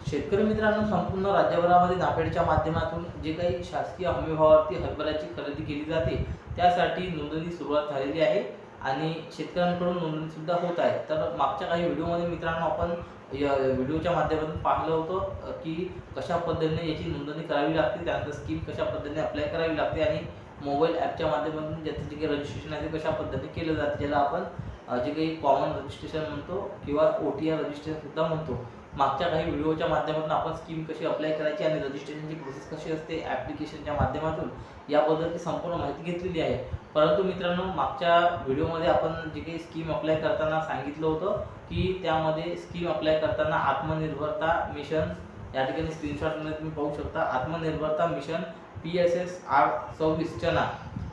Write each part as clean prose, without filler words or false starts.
शेतकरी मित्रांनो, संपूर्ण राज्यभरामध्ये नाफेडच्या माध्यमातून जे काही शासकीय हमीभावावरती हरभऱ्याची खरेदी केली जाते त्यासाठी नोंदणी सुरुवात झालेली आहे आणि शेतकऱ्यांकडून नोंदणी सुद्धा होत आहे। तर मागच्या काही व्हिडिओमध्ये मित्रांनो आपण या व्हिडिओच्या माध्यमातून पाहिलं होतं की कशा पद्धतीने याची नोंदणी करावी लागते, त्यानंतर स्कीम कशा पद्धतीने अप्लाय करावी लागते आणि मोबाईल ॲपच्या माध्यमातून ज्याचं जे काही रजिस्ट्रेशन आहे ते कशा पद्धतीने केलं जाते, ज्याला आपण जे काही कॉमन रजिस्ट्रेशन म्हणतो किंवा OTR रजिस्ट्रेशन सुद्धा म्हणतो। मागच्या काही व्हिडिओच्या माध्यमातून आपण स्कीम कशी अप्लाय करायची आणि रजिस्ट्रेशनची प्रोसेस कशी असते ॲप्लिकेशनच्या माध्यमातून याबद्दलची संपूर्ण माहिती घेतलेली आहे। परंतु मित्रांनो, मागच्या व्हिडिओमध्ये आपण जे काही स्कीम अप्लाय करताना सांगितलं होतं की त्यामध्ये स्कीम अप्लाय करताना आत्मनिर्भरता मिशन, या ठिकाणी स्क्रीनशॉटमध्ये तुम्ही पाहू शकता, आत्मनिर्भरता मिशन PSSR 26 चना,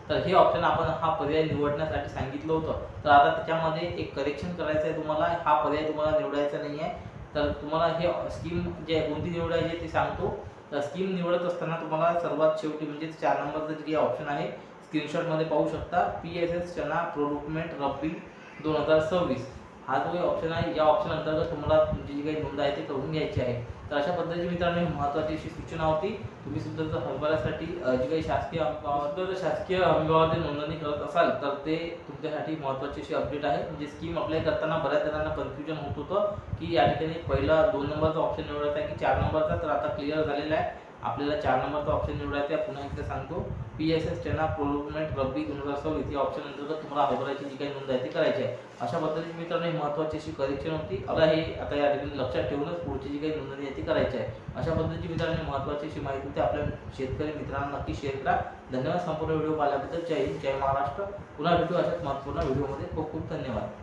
तर हे ऑप्शन आपण हा पर्याय निवडण्यासाठी सांगितलं होतं। तर आता त्याच्यामध्ये एक करेक्शन करायचं आहे तुम्हाला, हा पर्याय तुम्हाला निवडायचा नाही आहे। तर तुम्हाला हे स्कीम जे कोणती निवडायची ते सांगतो। तर स्कीम निवडत असताना तुम्हाला सर्वात शेवटी म्हणजे 4 नंबरचं जे ऑप्शन आहे स्क्रीनशॉटमध्ये पाहू शकता, PSS चना प्रोक्युरमेंट रब्बी 2026 हा जो ऑप्शन आहे। या ऑप्शन अंतर्गत तुम्हाला तुमची जी काही नोंद आहे ते करून घ्यायची आहे। तर अशा पद्धतीची मित्रांनो ही महत्त्वाची अशी सूचना होती। तुम्ही सुद्धा जर हरभऱ्यासाठी जी काही शासकीय हमीभावाची नोंदणी करत असाल तर ते तुमच्यासाठी महत्त्वाची अशी अपडेट आहे। म्हणजे स्कीम अप्लाय करताना बऱ्याच जणांना कन्फ्युजन होत होतं की या ठिकाणी पहिला 2 नंबरचा ऑप्शन निवडायचा आहे की 4 नंबरचा, तर आता क्लिअर झालेला आहे। आपल्याला 4 नंबरचा ऑप्शन निवडायचा आहे। पुन्हा एकदा सांगतो, PSS चना प्रोक्युरमेंट रब्बी 2026 या ऑप्शन अंतर्गत तुम्हाला हरभऱ्याची जी काही नोंद आहे ती करायची आहे। अशा पद्धतीने मित्रांनो ही महत्त्वाची अशी करेक्शन होती। आता या ठिकाणी लक्षात ठेवूनच पुढची जी काही नोंदणी आहे ती करायची आहे। अशा पद्धतीची मित्रांनो महत्त्वाची अशी माहिती होती। आपल्या शेतकरी मित्रांना नक्की शेअर करा। धन्यवाद संपूर्ण व्हिडिओ पाहिल्याबद्दल। जय हिंद, जय महाराष्ट्र। पुन्हा भेटू अशाच महत्त्वपूर्ण व्हिडिओमध्ये। खूप खूप धन्यवाद।